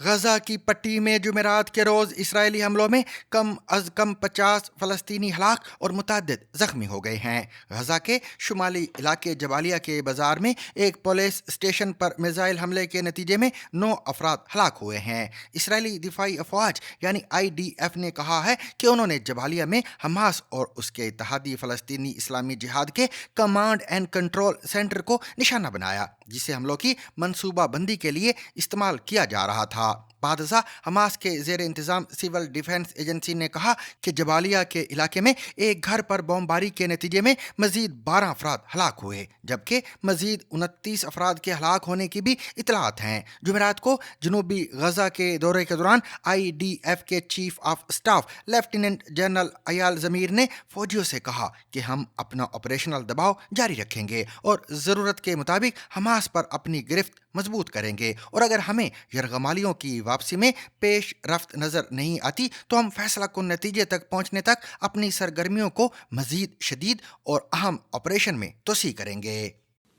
غزہ کی پٹی میں جمعرات کے روز اسرائیلی حملوں میں کم از کم 50 فلسطینی ہلاک اور متعدد زخمی ہو گئے ہیں۔ غزہ کے شمالی علاقے جبالیہ کے بازار میں ایک پولیس اسٹیشن پر میزائل حملے کے نتیجے میں 9 افراد ہلاک ہوئے ہیں۔ اسرائیلی دفاعی افواج یعنی IDF نے کہا ہے کہ انہوں نے جبالیہ میں حماس اور اس کے اتحادی فلسطینی اسلامی جہاد کے کمانڈ اینڈ کنٹرول سینٹر کو نشانہ بنایا، جسے حملوں کی منصوبہ بندی کے لیے استعمال کیا جا رہا تھا۔ بعد ازاں حماس کے زیر انتظام سول ڈیفنس ایجنسی نے کہا کہ جبالیہ کے علاقے میں ایک گھر پر بمباری کے نتیجے میں مزید 12 افراد ہلاک ہوئے، جبکہ مزید 29 افراد کے ہلاک ہونے کی بھی اطلاعات ہیں۔ جمعرات کو جنوبی غزہ کے دورے کے دوران IDF کے chief of staff lieutenant general Eyal Zamir نے فوجیوں سے کہا کہ ہم اپنا آپریشنل دباؤ جاری رکھیں گے اور ضرورت کے مطابق حماس پر اپنی گرفت مضبوط کریں گے، اور اگر ہمیں یرغمالیوں کی واپسی میں پیش رفت نظر نہیں آتی تو ہم فیصلہ کن نتیجے تک پہنچنے تک اپنی سرگرمیوں کو مزید شدید اور اہم آپریشن میں توسیع کریں گے۔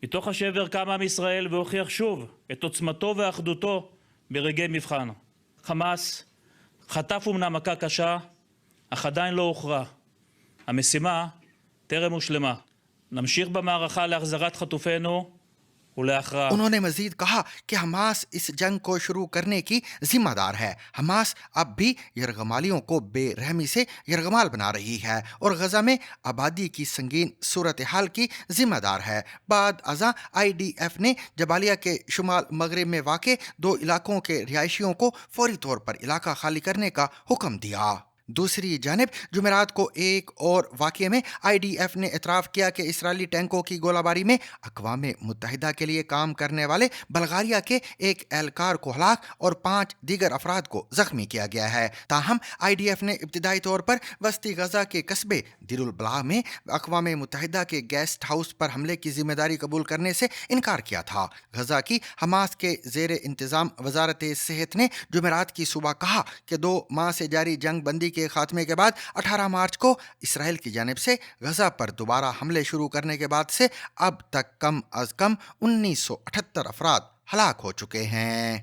מתוך השבר קם עם ישראל והוכיח שוב את עוצמתו ואחדותו ברגעי מבחן. חמאס חטף אומנם מכה קשה, אך עדיין לא הוכרע. המשימה טרם הושלמה. נמשיך במערכה להחזרת חטופינו ולהכרעה. انہوں نے مزید کہا کہ حماس اس جنگ کو شروع کرنے کی ذمہ دار ہے۔ حماس اب بھی یرغمالیوں کو بے رحمی سے یرغمال بنا رہی ہے اور غزہ میں آبادی کی سنگین صورتحال کی ذمہ دار ہے۔ بعد ازاں IDF نے جبالیہ کے شمال مغرب میں واقع 2 علاقوں کے رہائشیوں کو فوری طور پر علاقہ خالی کرنے کا حکم دیا۔ دوسری جانب جمعرات کو ایک اور واقعے میں IDF نے اعتراف کیا کہ اسرائیلی ٹینکوں کی گولہ باری میں اقوام متحدہ کے لیے کام کرنے والے بلغاریہ کے ایک اہلکار کو ہلاک اور 5 دیگر افراد کو زخمی کیا گیا ہے۔ تاہم IDF نے ابتدائی طور پر وسطی غزہ کے قصبے دیر البلاح میں اقوام متحدہ کے گیسٹ ہاؤس پر حملے کی ذمہ داری قبول کرنے سے انکار کیا تھا۔ غزہ کی حماس کے زیر انتظام وزارت صحت نے جمعرات کی صبح کہا کہ 2 ماہ سے جاری جنگ بندی کے خاتمے کے بعد 18 مارچ کو اسرائیل کی جانب سے غزہ پر دوبارہ حملے شروع کرنے کے بعد سے اب تک کم از کم 1978 افراد ہلاک ہو چکے ہیں۔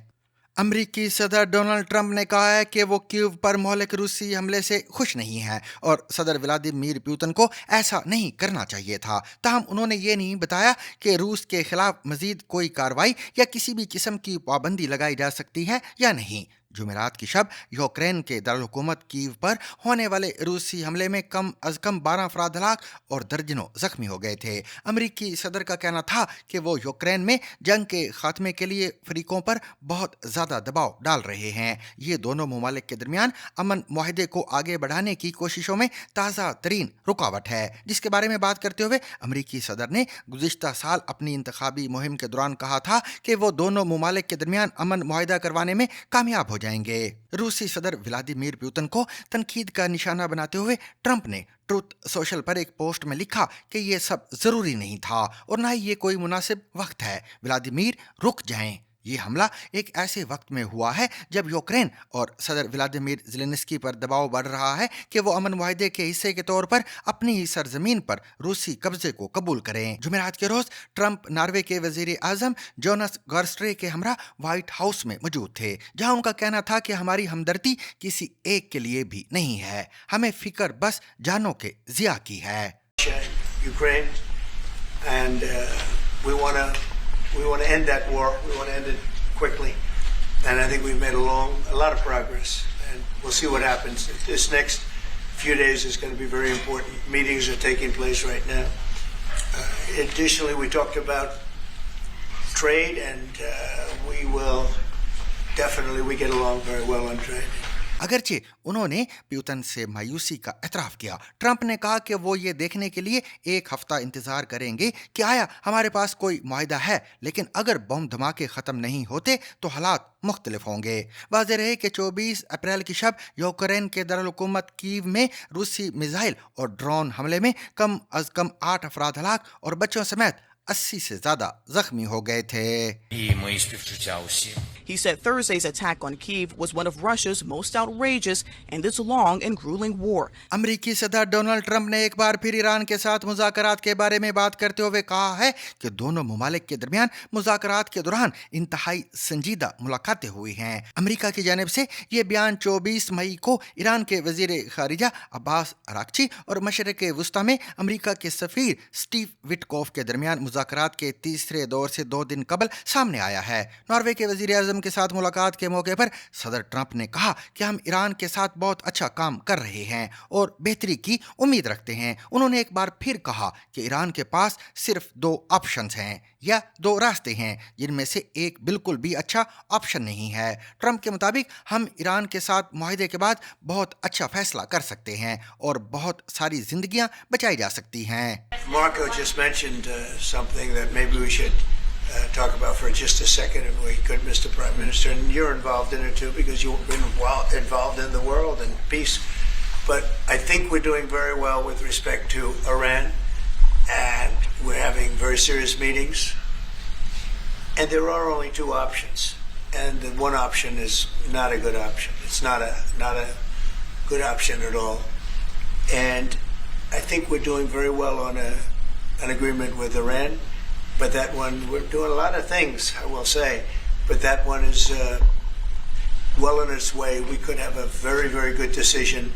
امریکی صدر ڈونلڈ ٹرمپ نے کہا ہے کہ وہ کیو پر مہلک روسی حملے سے خوش نہیں ہے اور صدر ولادیمیر پوتن کو ایسا نہیں کرنا چاہیے تھا۔ تاہم انہوں نے یہ نہیں بتایا کہ روس کے خلاف مزید کوئی کارروائی یا کسی بھی قسم کی پابندی لگائی جا سکتی ہے یا نہیں۔ جمعرات کی شب یوکرین کے دارالحکومت کیو پر ہونے والے روسی حملے میں کم از کم 12 افراد ہلاک اور درجنوں زخمی ہو گئے تھے۔ امریکی صدر کا کہنا تھا کہ وہ یوکرین میں جنگ کے خاتمے کے لیے فریقوں پر بہت زیادہ دباؤ ڈال رہے ہیں۔ یہ دونوں ممالک کے درمیان امن معاہدے کو آگے بڑھانے کی کوششوں میں تازہ ترین رکاوٹ ہے، جس کے بارے میں بات کرتے ہوئے امریکی صدر نے گزشتہ سال اپنی انتخابی مہم کے دوران کہا تھا کہ وہ دونوں ممالک کے درمیان امن معاہدہ کروانے میں کامیاب ہو جائیں گے۔ روسی صدر ولادیمیر پوتن کو تنقید کا نشانہ بناتے ہوئے ٹرمپ نے ٹروتھ سوشل پر ایک پوسٹ میں لکھا کہ یہ سب ضروری نہیں تھا اور نہ ہی یہ کوئی مناسب وقت ہے۔ ولادیمیر رک جائیں۔ یہ حملہ ایک ایسے وقت میں ہوا ہے جب یوکرین اور صدر ولادیمیر زیلنسکی پر دباؤ بڑھ رہا ہے کہ وہ امن معاہدے کے حصے کے طور پر اپنی ہی سرزمین پر روسی قبضے کو قبول کریں۔ جمعرات کے روز ٹرمپ ناروے کے وزیر اعظم جونس گارسٹرے کے ہمراہ وائٹ ہاؤس میں موجود تھے، جہاں ان کا کہنا تھا کہ ہماری ہمدردی کسی ایک کے لیے بھی نہیں ہے، ہمیں فکر بس جانوں کے ضیاع کی ہے۔ Ukraine, and we want to end that war. We want to end it quickly, and I think we've made a lot of progress, and we'll see what happens. This next few days is going to be very important. Meetings are taking place right now. Additionally, we talked about trade, and we get along very well on trade. اگرچہ انہوں نے پیوتن سے مایوسی کا اعتراف کیا، Trump نے کہا کہ وہ یہ دیکھنے کے لیے 1 ہفتہ انتظار کریں گے کہ آیا ہمارے پاس کوئی معاہدہ ہے، لیکن اگر بم دھماکے ختم نہیں ہوتے تو حالات مختلف ہوں گے۔ واضح رہے کہ 24 اپریل کی شب یوکرین کے دارالحکومت کیو میں روسی میزائل اور ڈرون حملے میں کم از کم 8 افراد ہلاک اور بچوں سمیت 80 سے زیادہ زخمی ہو گئے تھے۔ І мої співчуття усім. He said Thursday's attack on Kyiv was one of Russia's most outrageous in this long and grueling war. امریکی صدر ڈونلڈ ٹرمپ نے ایک بار پھر ایران کے ساتھ مذاکرات کے بارے میں بات کرتے ہوئے کہا ہے کہ دونوں ممالک کے درمیان مذاکرات کے دوران انتہائی سنجیدہ ملاقاتیں ہوئی ہیں۔ امریکہ کی جانب سے یہ بیان 24 مئی کو ایران کے وزیر خارجہ عباس اراغچی اور مشرق وسطیٰ میں امریکہ کے سفیر سٹیو وٹکوف کے درمیان مذاکرات کے تیسرے دور سے 2 دن قبل سامنے آیا ہے۔ ناروے کے وزیر اعظم کے ساتھ ملاقات کے موقع پر صدر ٹرمپ نے کہا کہ ہم ایران کے ساتھ بہت اچھا کام کر رہے ہیں اور بہتری کی امید رکھتے ہیں۔ انہوں نے ایک بار پھر کہا کہ ایران کے پاس صرف 2 آپشنز ہیں یا 2 راستے ہیں جن میں سے ایک بالکل بھی اچھا آپشن نہیں ہے۔ ٹرمپ کے مطابق ہم ایران کے ساتھ معاہدے کے بعد بہت اچھا فیصلہ کر سکتے ہیں اور بہت ساری زندگیاں بچائی جا سکتی ہیں۔ Marco just mentioned something that maybe we should talk about for just a second, if we could, Mr. Prime Minister. And you're involved in it too, because you've been involved in the world and peace. But I think we're doing very well with respect to Iran, and we're having very serious meetings. And there are only 2 options, and the one option is not a good option. It's not a good option at all. And I think we're doing very well on an agreement with Iran. But that one, we're doing a lot of things, I will say, but that one is well on its way. We could have a very, very good decision,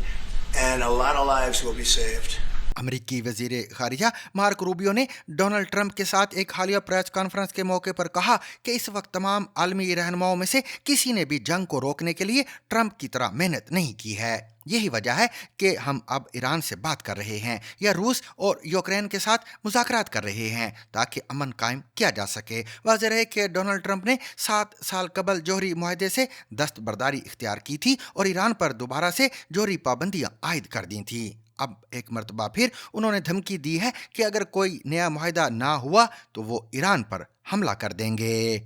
and a lot of lives will be saved. امریکی وزیر خارجہ mark Rubio نے Donald Trump کے ساتھ ایک حالیہ press conference کے موقع پر کہا کہ اس وقت تمام عالمی رہنماؤں میں سے کسی نے بھی جنگ کو روکنے کے لیے ٹرمپ کی طرح محنت نہیں کی ہے۔ یہی وجہ ہے کہ ہم اب ایران سے بات کر رہے ہیں یا روس اور یوکرین کے ساتھ مذاکرات کر رہے ہیں تاکہ امن قائم کیا جا سکے۔ واضح رہے کہ ڈونلڈ ٹرمپ نے 7 سال قبل جوہری معاہدے سے دستبرداری اختیار کی تھی اور ایران پر دوبارہ سے جوہری پابندیاں عائد کر دی تھیں۔ اب ایک مرتبہ پھر انہوں نے دھمکی دی ہے کہ اگر کوئی نیا معاہدہ نہ ہوا تو وہ ایران پر حملہ کر دیں گے۔